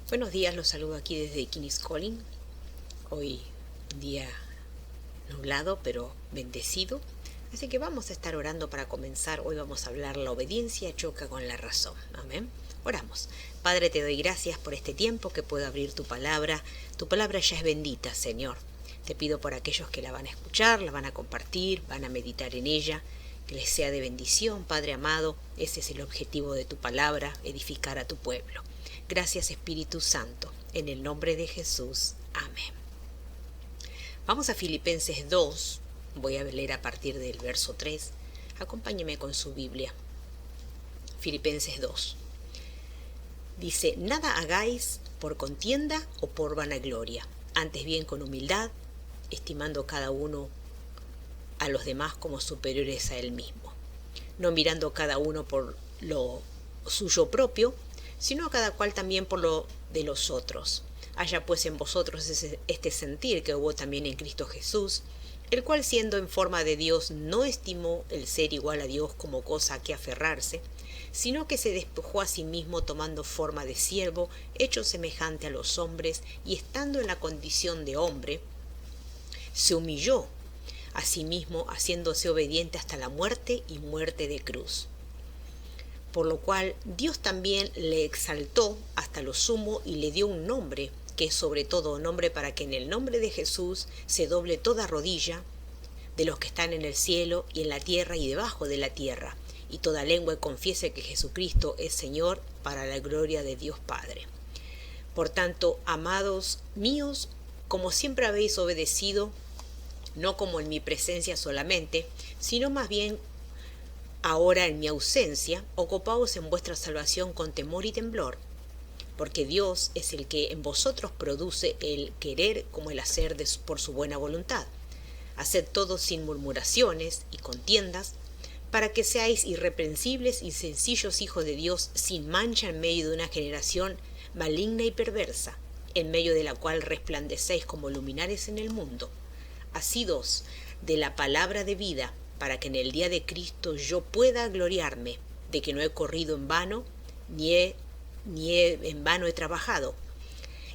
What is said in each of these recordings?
Buenos días, los saludo aquí desde King's Calling. Hoy un día nublado pero bendecido. Así que vamos a estar orando para comenzar. Hoy vamos a hablar la obediencia choca con la razón. Amén. Oramos. Padre, te doy gracias por este tiempo que puedo abrir tu palabra. Tu palabra ya es bendita, Señor. Te pido por aquellos que la van a escuchar, la van a compartir, van a meditar en ella, que les sea de bendición, Padre amado. Ese es el objetivo de tu palabra, edificar a tu pueblo. Gracias, Espíritu Santo, en el nombre de Jesús. Amén. Vamos a Filipenses 2, voy a leer a partir del verso 3. Acompáñeme con su Biblia. Filipenses 2. Dice, nada hagáis por contienda o por vanagloria, antes bien con humildad, estimando cada uno a los demás como superiores a él mismo, no mirando cada uno por lo suyo propio, sino a cada cual también por lo de los otros. Haya pues en vosotros este sentir que hubo también en Cristo Jesús, el cual siendo en forma de Dios no estimó el ser igual a Dios como cosa a que aferrarse, sino que se despojó a sí mismo tomando forma de siervo, hecho semejante a los hombres, y estando en la condición de hombre, se humilló a sí mismo, haciéndose obediente hasta la muerte y muerte de cruz. Por lo cual Dios también le exaltó hasta lo sumo y le dio un nombre, que es sobre todo nombre, para que en el nombre de Jesús se doble toda rodilla de los que están en el cielo y en la tierra y debajo de la tierra, y toda lengua confiese que Jesucristo es Señor, para la gloria de Dios Padre. Por tanto, amados míos, como siempre habéis obedecido, no como en mi presencia solamente, sino más bien ahora en mi ausencia, ocupaos en vuestra salvación con temor y temblor, porque Dios es el que en vosotros produce el querer como el hacer por su buena voluntad. Haced todo sin murmuraciones y contiendas, para que seáis irreprensibles y sencillos hijos de Dios, sin mancha en medio de una generación maligna y perversa, en medio de la cual resplandecéis como luminares en el mundo, asidos de la palabra de vida, para que en el día de Cristo yo pueda gloriarme de que no he corrido en vano, ni en vano he trabajado,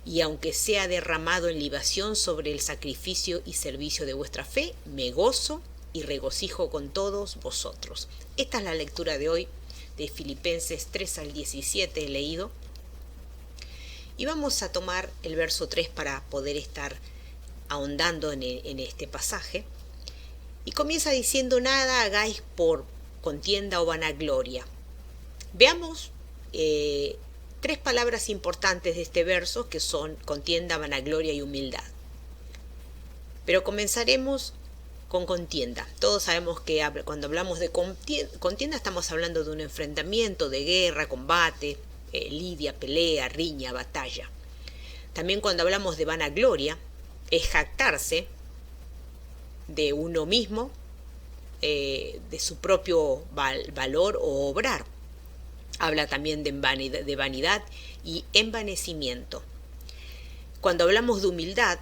y aunque sea derramado en libación sobre el sacrificio y servicio de vuestra fe, me gozo y regocijo con todos vosotros. Esta es la lectura de hoy de Filipenses 3 al 17 he leído, y vamos a tomar el verso 3 para poder estar ahondando en este pasaje. Y comienza diciendo, nada hagáis por contienda o vanagloria. Veamos tres palabras importantes de este verso, que son contienda, vanagloria y humildad. Pero comenzaremos con contienda. Todos sabemos que cuando hablamos de contienda estamos hablando de un enfrentamiento, de guerra, combate, lidia, pelea, riña, batalla. También cuando hablamos de vanagloria, es jactarse de uno mismo, de su propio valor o obrar. Habla también de vanidad y envanecimiento. Cuando hablamos de humildad,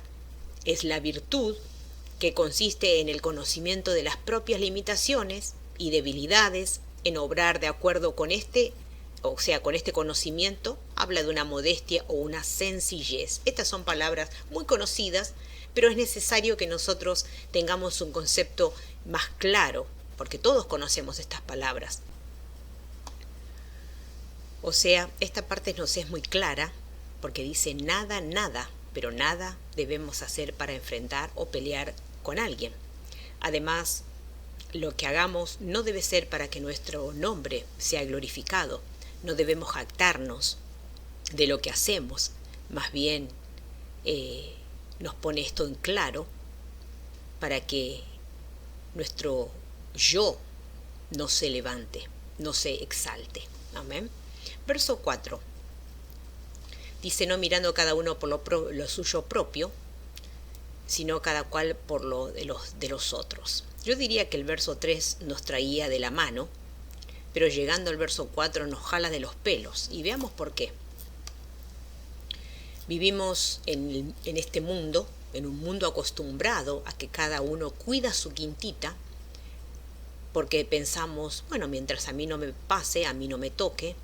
es la virtud que consiste en el conocimiento de las propias limitaciones y debilidades, en obrar de acuerdo con con este conocimiento. Habla de una modestia o una sencillez. Estas son palabras muy conocidas, pero es necesario que nosotros tengamos un concepto más claro, porque todos conocemos estas palabras. O sea, esta parte nos es muy clara, porque dice nada, nada, pero nada debemos hacer para enfrentar o pelear con alguien. Además, lo que hagamos no debe ser para que nuestro nombre sea glorificado. No debemos jactarnos de lo que hacemos, más bien nos pone esto en claro para que nuestro yo no se levante, no se exalte. Amén. Verso 4. Dice, no mirando cada uno por lo suyo propio, sino cada cual por lo de los otros. Yo diría que el verso 3 nos traía de la mano, pero llegando al verso 4 nos jala de los pelos, y veamos por qué. Vivimos en este mundo, en un mundo acostumbrado a que cada uno cuida su quintita, porque pensamos, bueno, mientras a mí no me pase, a mí no me toque,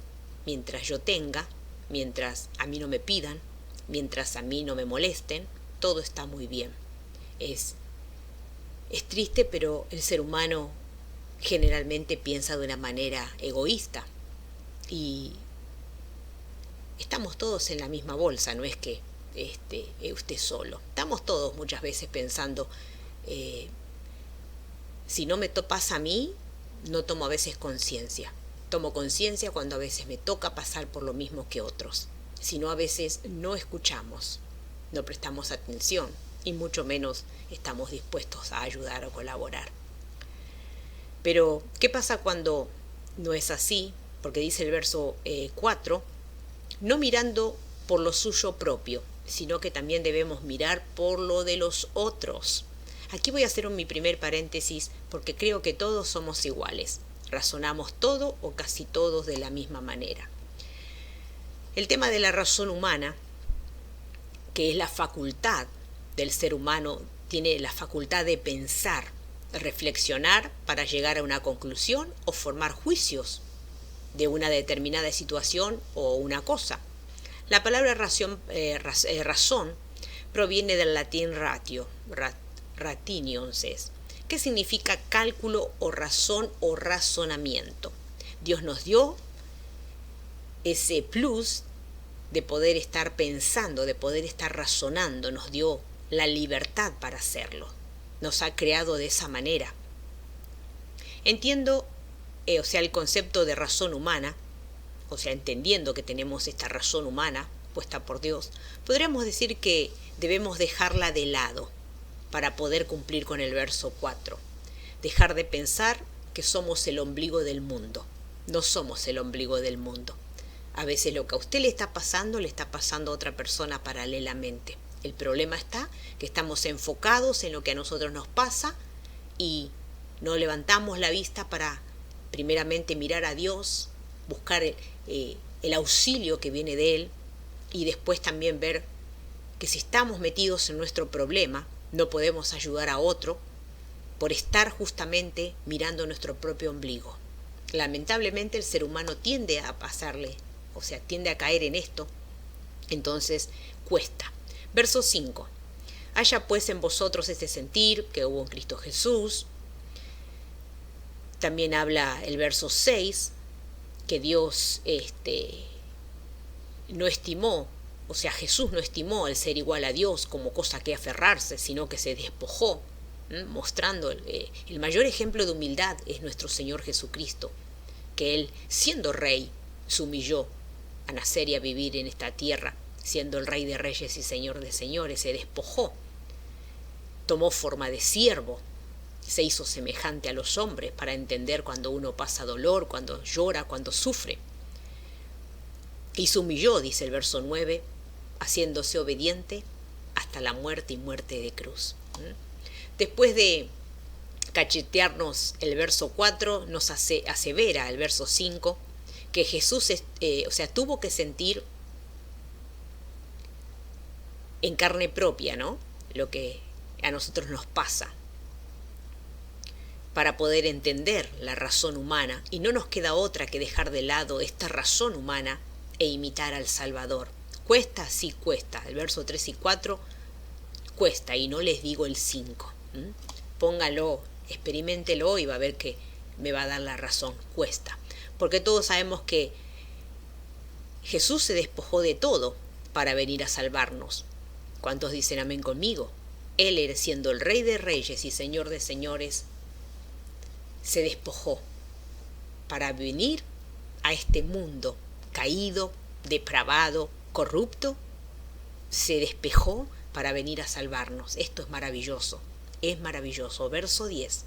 mientras yo tenga, mientras a mí no me pidan, mientras a mí no me molesten, todo está muy bien. Es triste, pero el ser humano generalmente piensa de una manera egoísta y estamos todos en la misma bolsa, no es que usted solo. Estamos todos muchas veces pensando, si no me pasa a mí, no tomo a veces conciencia. Tomo conciencia cuando a veces me toca pasar por lo mismo que otros. Si no, a veces no escuchamos, no prestamos atención y mucho menos estamos dispuestos a ayudar o colaborar. Pero, ¿qué pasa cuando no es así? Porque dice el verso 4, no mirando por lo suyo propio, sino que también debemos mirar por lo de los otros. Aquí voy a hacer mi primer paréntesis porque creo que todos somos iguales. Razonamos todo o casi todos de la misma manera. El tema de la razón humana, que es la facultad del ser humano, tiene la facultad de pensar, reflexionar para llegar a una conclusión o formar juicios de una determinada situación o una cosa. La palabra razón proviene del latín ratio, ratinions es, que significa cálculo o razón o razonamiento. Dios nos dio ese plus de poder estar pensando, de poder estar razonando, nos dio la libertad para hacerlo. Nos ha creado de esa manera. Entiendo, el concepto de razón humana, entendiendo que tenemos esta razón humana puesta por Dios, podríamos decir que debemos dejarla de lado para poder cumplir con el verso 4. Dejar de pensar que somos el ombligo del mundo. No somos el ombligo del mundo. A veces lo que a usted le está pasando a otra persona paralelamente. El problema está que estamos enfocados en lo que a nosotros nos pasa y no levantamos la vista para primeramente mirar a Dios, buscar el auxilio que viene de Él y después también ver que si estamos metidos en nuestro problema no podemos ayudar a otro por estar justamente mirando nuestro propio ombligo. Lamentablemente el ser humano tiende a tiende a caer en esto, entonces cuesta. Verso 5. Haya pues en vosotros este sentir que hubo en Cristo Jesús. También habla el verso 6, que Dios no estimó, Jesús no estimó el ser igual a Dios como cosa que aferrarse, sino que se despojó, mostrando el mayor ejemplo de humildad es nuestro Señor Jesucristo, que Él, siendo rey, se humilló a nacer y a vivir en esta tierra, siendo el Rey de Reyes y Señor de Señores, se despojó, tomó forma de siervo, se hizo semejante a los hombres para entender cuando uno pasa dolor, cuando llora, cuando sufre. Y se humilló, dice el verso 9, haciéndose obediente hasta la muerte y muerte de cruz. Después de cachetearnos el verso 4, nos asevera el verso 5, que Jesús tuvo que sentir en carne propia, ¿no?, lo que a nosotros nos pasa, para poder entender la razón humana, y no nos queda otra que dejar de lado esta razón humana e imitar al Salvador. Cuesta, sí cuesta. El verso 3 y 4 cuesta, y no les digo el 5. Póngalo, experiméntelo y va a ver que me va a dar la razón. Cuesta. Porque todos sabemos que Jesús se despojó de todo para venir a salvarnos. ¿Cuántos dicen amén conmigo? Él, siendo el Rey de Reyes y Señor de Señores, se despojó para venir a este mundo caído, depravado, corrupto. Se despejó para venir a salvarnos. Esto es maravilloso, es maravilloso. Verso 10.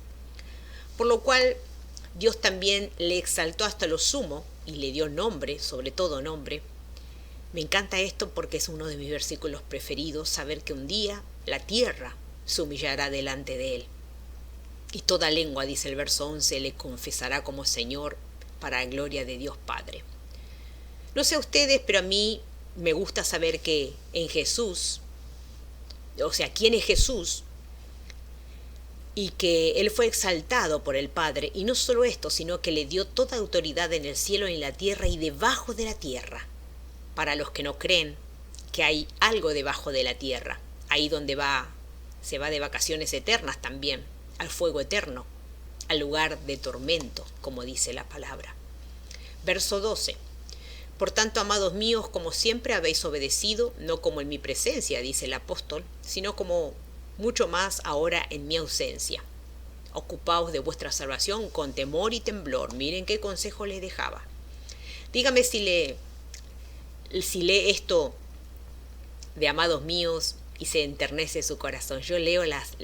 Por lo cual Dios también le exaltó hasta lo sumo y le dio nombre, sobre todo nombre. Me encanta esto porque es uno de mis versículos preferidos, saber que un día la tierra se humillará delante de Él. Y toda lengua, dice el verso 11, le confesará como Señor para la gloria de Dios Padre. No sé a ustedes, pero a mí me gusta saber que en Jesús, quién es Jesús, y que Él fue exaltado por el Padre, y no solo esto, sino que le dio toda autoridad en el cielo y en la tierra y debajo de la tierra. para los que no creen que hay algo debajo de la tierra, ahí donde se va de vacaciones eternas también, al fuego eterno, al lugar de tormento, como dice la palabra. Verso 12. Por tanto, amados míos, como siempre habéis obedecido, no como en mi presencia, dice el apóstol, sino como mucho más ahora en mi ausencia. Ocupaos de vuestra salvación con temor y temblor. Miren qué consejo les dejaba. Dígame si lee esto de amados míos y se enternece su corazón. Yo leo las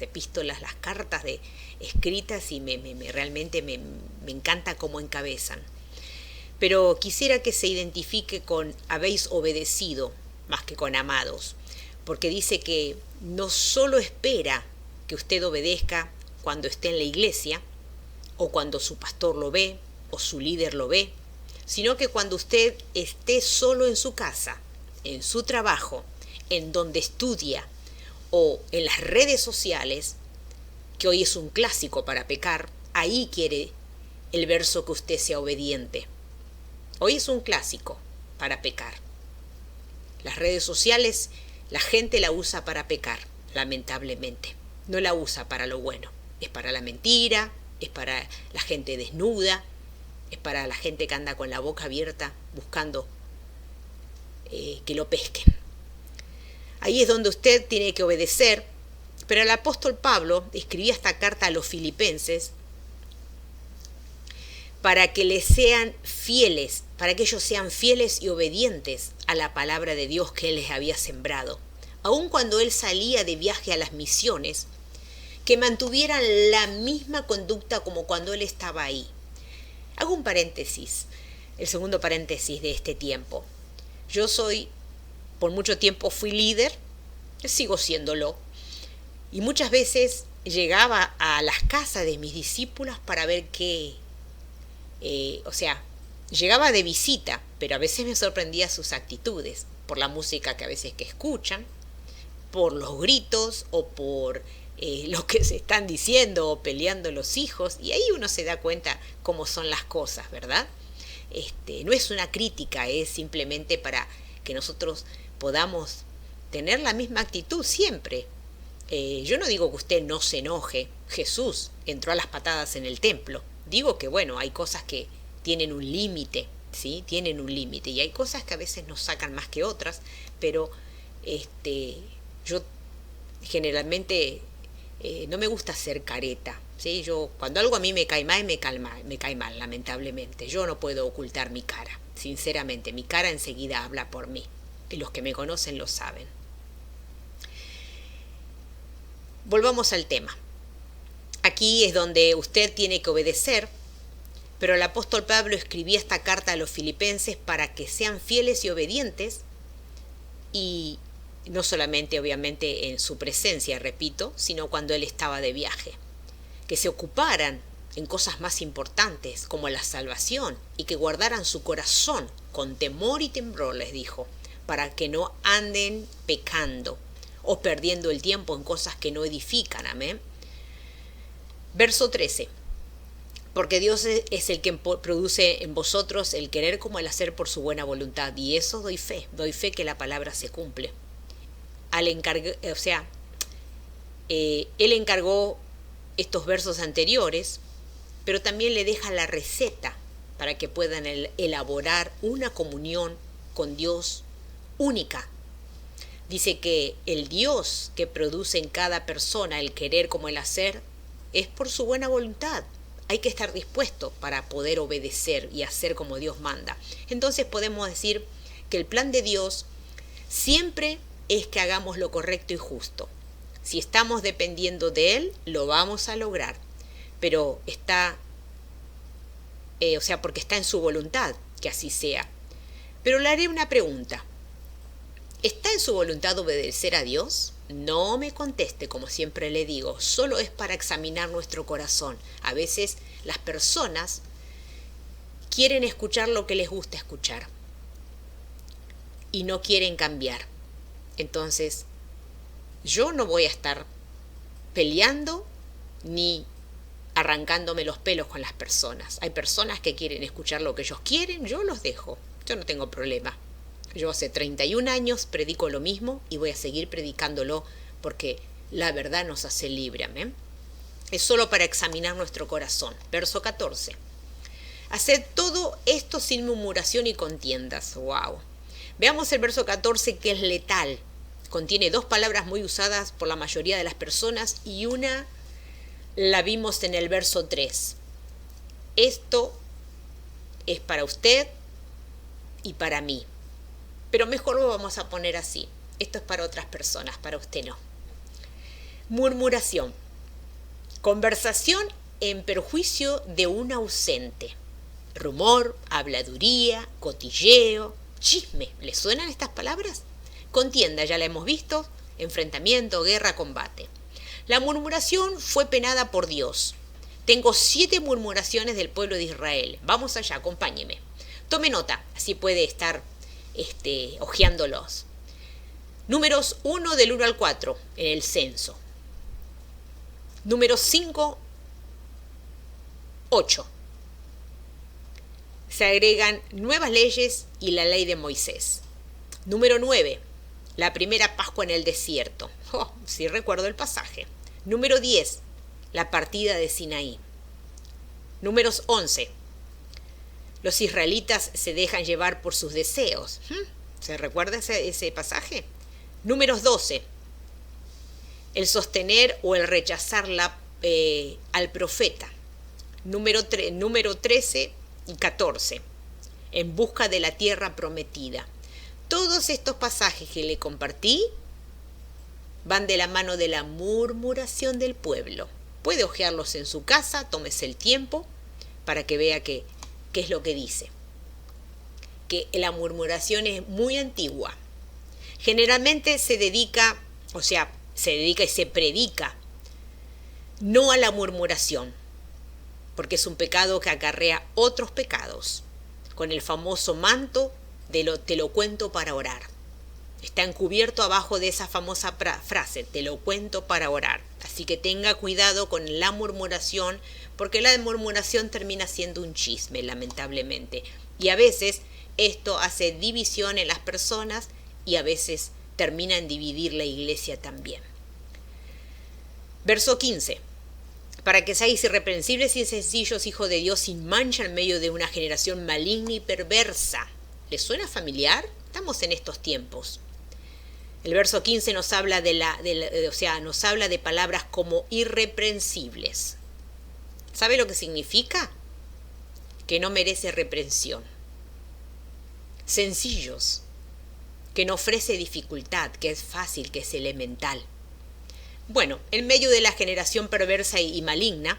epístolas, las cartas escritas y realmente me encanta cómo encabezan. Pero quisiera que se identifique con habéis obedecido más que con amados, porque dice que no solo espera que usted obedezca cuando esté en la iglesia, o cuando su pastor lo ve, o su líder lo ve, sino que cuando usted esté solo en su casa, en su trabajo, en donde estudia, o en las redes sociales, que hoy es un clásico para pecar, ahí quiere el verso que usted sea obediente. Hoy es un clásico para pecar. Las redes sociales, la gente la usa para pecar, lamentablemente. No la usa para lo bueno. Es para la mentira, es para la gente desnuda, es para la gente que anda con la boca abierta buscando que lo pesquen. Ahí es donde usted tiene que obedecer, pero el apóstol Pablo escribía esta carta a los filipenses para que les sean fieles, para que ellos sean fieles y obedientes a la palabra de Dios que Él les había sembrado. Aun cuando Él salía de viaje a las misiones, que mantuvieran la misma conducta como cuando Él estaba ahí. Hago un paréntesis, el segundo paréntesis de este tiempo. Yo por mucho tiempo fui líder, sigo siéndolo, y muchas veces llegaba a las casas de mis discípulos para ver llegaba de visita, pero a veces me sorprendía sus actitudes, por la música que a veces que escuchan, por los gritos o por lo que se están diciendo o peleando los hijos, y ahí uno se da cuenta cómo son las cosas, ¿verdad? No es una crítica, es simplemente para que nosotros podamos tener la misma actitud siempre. Yo no digo que usted no se enoje. Jesús entró a las patadas en el templo. Digo que, bueno, hay cosas que tienen un límite, ¿sí? Tienen un límite. Y hay cosas que a veces nos sacan más que otras, pero yo generalmente no me gusta hacer careta, ¿sí? Cuando algo a mí me cae mal, me cae mal, lamentablemente. Yo no puedo ocultar mi cara, sinceramente. Mi cara enseguida habla por mí. Y los que me conocen lo saben. Volvamos al tema. Aquí es donde usted tiene que obedecer, pero el apóstol Pablo escribía esta carta a los filipenses para que sean fieles y obedientes, y no solamente obviamente en su presencia, repito, sino cuando él estaba de viaje. Que se ocuparan en cosas más importantes como la salvación y que guardaran su corazón con temor y temblor, les dijo, para que no anden pecando o perdiendo el tiempo en cosas que no edifican. Amén. Verso 13. Porque Dios es el que produce en vosotros el querer como el hacer por su buena voluntad. Y eso doy fe que la palabra se cumple. Él encargó estos versos anteriores, pero también le deja la receta para que puedan elaborar una comunión con Dios única. Dice que el Dios que produce en cada persona el querer como el hacer es por su buena voluntad. Hay que estar dispuesto para poder obedecer y hacer como Dios manda. Entonces podemos decir que el plan de Dios siempre es que hagamos lo correcto y justo. Si estamos dependiendo de Él, lo vamos a lograr. Pero porque está en su voluntad que así sea. Pero le haré una pregunta. ¿Está en su voluntad obedecer a Dios? No me conteste, como siempre le digo, solo es para examinar nuestro corazón. A veces las personas quieren escuchar lo que les gusta escuchar y no quieren cambiar. Entonces, yo no voy a estar peleando ni arrancándome los pelos con las personas. Hay personas que quieren escuchar lo que ellos quieren, yo los dejo, yo no tengo problema. Yo hace 31 años predico lo mismo y voy a seguir predicándolo porque la verdad nos hace libre. Amén. Es solo para examinar nuestro corazón. Verso 14. Haced todo esto sin murmuración y contiendas. ¡Wow! Veamos el verso 14, que es letal. Contiene dos palabras muy usadas por la mayoría de las personas y una la vimos en el verso 3. Esto es para usted y para mí. Pero mejor lo vamos a poner así. Esto es para otras personas, para usted no. Murmuración. Conversación en perjuicio de un ausente. Rumor, habladuría, cotilleo, chisme. ¿Le suenan estas palabras? Contienda, ya la hemos visto. Enfrentamiento, guerra, combate. La murmuración fue penada por Dios. Tengo 7 murmuraciones del pueblo de Israel. Vamos allá, acompáñeme. Tome nota, así puede estar hojeándolos. Números 1 del 1 al 4 en el censo. Número 5, 8. Se agregan nuevas leyes y la ley de Moisés. Número 9. La primera Pascua en el desierto. Sí recuerdo el pasaje. Número 10. La partida de Sinaí. Números 11. Los israelitas se dejan llevar por sus deseos. ¿Se recuerda ese pasaje? Números 12. El sostener o el rechazar al profeta. Número 13 y 14. En busca de la tierra prometida. Todos estos pasajes que le compartí van de la mano de la murmuración del pueblo. Puede hojearlos en su casa, tómese el tiempo para que vea qué es lo que dice. Que la murmuración es muy antigua. Generalmente se dedica y se predica no a la murmuración, porque es un pecado que acarrea otros pecados, con el famoso manto de te lo cuento para orar. Está encubierto abajo de esa famosa frase, te lo cuento para orar. Así que tenga cuidado con la murmuración, porque la murmuración termina siendo un chisme, lamentablemente. Y a veces esto hace división en las personas y a veces termina en dividir la iglesia también. Verso 15. Para que seáis irreprensibles y sencillos, hijos de Dios, sin mancha en medio de una generación maligna y perversa. ¿Les suena familiar? Estamos en estos tiempos. El verso 15 nos habla nos habla de palabras como irreprensibles. ¿Sabe lo que significa? Que no merece reprensión. Sencillos, que no ofrece dificultad, que es fácil, que es elemental. Bueno, en medio de la generación perversa y maligna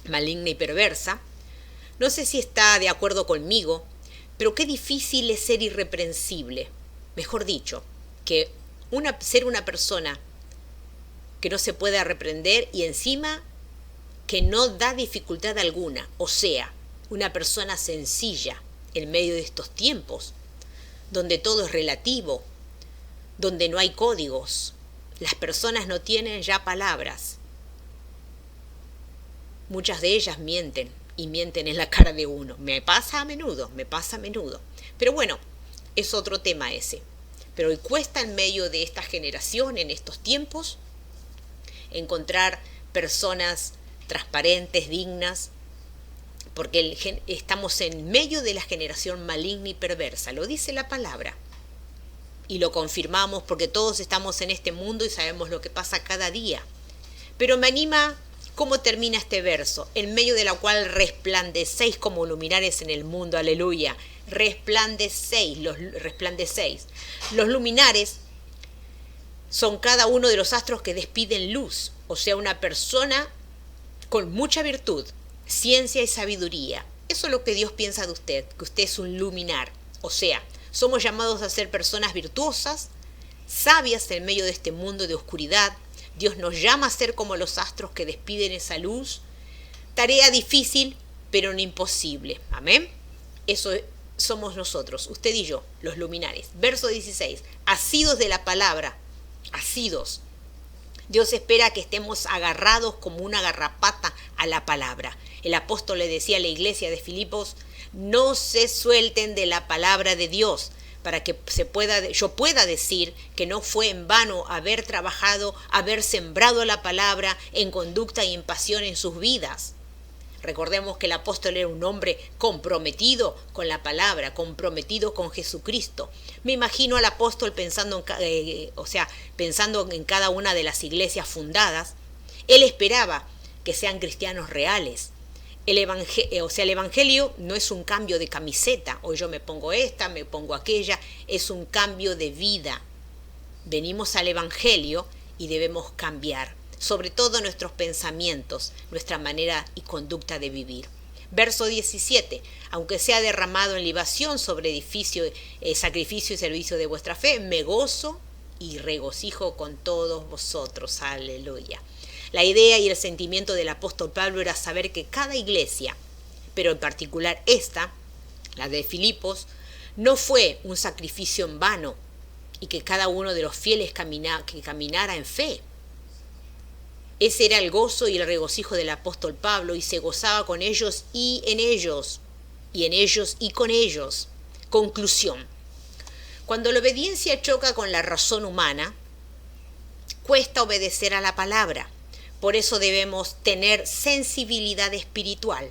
y perversa, no sé si está de acuerdo conmigo, pero qué difícil es ser irreprensible. Mejor dicho, que ser una persona que no se pueda reprender y encima que no da dificultad alguna. O sea, una persona sencilla en medio de estos tiempos, donde todo es relativo, donde no hay códigos. Las personas no tienen ya palabras. Muchas de ellas mienten y mienten en la cara de uno. Me pasa a menudo. Pero bueno, es otro tema ese. Pero hoy cuesta en medio de esta generación, en estos tiempos, encontrar personas transparentes, dignas, porque estamos en medio de la generación maligna y perversa. Lo dice la palabra. Y lo confirmamos porque todos estamos en este mundo y sabemos lo que pasa cada día. Pero me anima cómo termina este verso, en medio de la cual resplandecéis como luminares en el mundo. Aleluya. Resplandecéis. Los luminares son cada uno de los astros que despiden luz, o sea, una persona con mucha virtud, ciencia y sabiduría. Eso es lo que Dios piensa de usted, que usted es un luminar. O sea, somos llamados a ser personas virtuosas, sabias en medio de este mundo de oscuridad. Dios nos llama a ser como los astros que despiden esa luz. Tarea difícil, pero no imposible. Amén. Eso somos nosotros, usted y yo, los luminares. Verso 16. Asidos de la palabra. Asidos. Dios espera que estemos agarrados como una garrapata a la palabra. El apóstol le decía a la iglesia de Filipos, no se suelten de la palabra de Dios, para que yo pueda decir que no fue en vano haber trabajado, haber sembrado la palabra en conducta y en pasión en sus vidas. Recordemos que el apóstol era un hombre comprometido con la palabra, comprometido con Jesucristo. Me imagino al apóstol pensando en cada una de las iglesias fundadas. Él esperaba que sean cristianos reales. El evangelio no es un cambio de camiseta, hoy yo me pongo esta, me pongo aquella, es un cambio de vida. Venimos al evangelio y debemos cambiar, sobre todo nuestros pensamientos, nuestra manera y conducta de vivir. Verso 17, aunque sea derramado en libación sobre sacrificio y servicio de vuestra fe, me gozo y regocijo con todos vosotros. Aleluya. La idea y el sentimiento del apóstol Pablo era saber que cada iglesia, pero en particular esta, la de Filipos, no fue un sacrificio en vano y que cada uno de los fieles caminara en fe. Ese era el gozo y el regocijo del apóstol Pablo, y se gozaba con ellos y en ellos, y en ellos y con ellos. Conclusión. Cuando la obediencia choca con la razón humana, cuesta obedecer a la palabra. Por eso debemos tener sensibilidad espiritual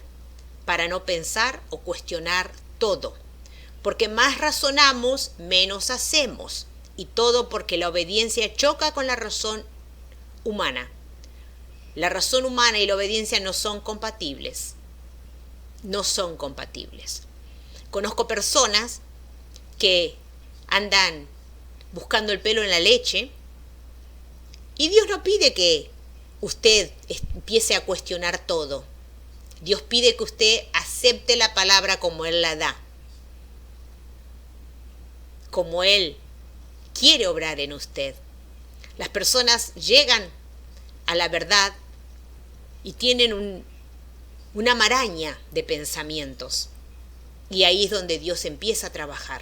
para no pensar o cuestionar todo. Porque más razonamos, menos hacemos. Y todo porque la obediencia choca con la razón humana. La razón humana y la obediencia no son compatibles. No son compatibles. Conozco personas que andan buscando el pelo en la leche y Dios no pide que usted empiece a cuestionar todo. Dios pide que usted acepte la palabra como Él la da, como Él quiere obrar en usted. Las personas llegan a la verdad y tienen una maraña de pensamientos, y ahí es donde Dios empieza a trabajar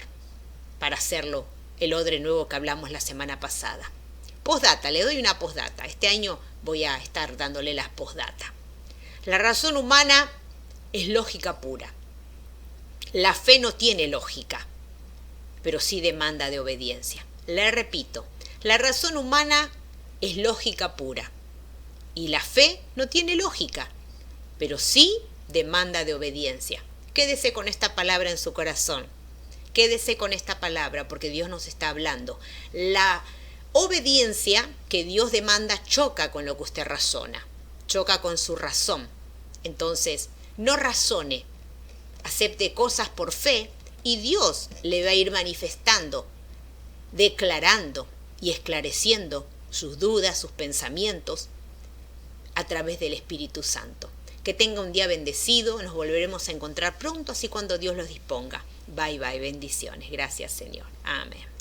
para hacerlo el odre nuevo que hablamos la semana pasada. Postdata, le doy una postdata. Este año voy a estar dándole las postdata. La razón humana es lógica pura. La fe no tiene lógica, pero sí demanda de obediencia. Le repito, la razón humana es lógica pura y la fe no tiene lógica, pero sí demanda de obediencia. Quédese con esta palabra en su corazón. Quédese con esta palabra porque Dios nos está hablando. La obediencia que Dios demanda choca con lo que usted razona, choca con su razón. Entonces, no razone, acepte cosas por fe y Dios le va a ir manifestando, declarando y esclareciendo sus dudas, sus pensamientos a través del Espíritu Santo. Que tenga un día bendecido, nos volveremos a encontrar pronto, así cuando Dios los disponga. Bye bye, bendiciones. Gracias, Señor. Amén.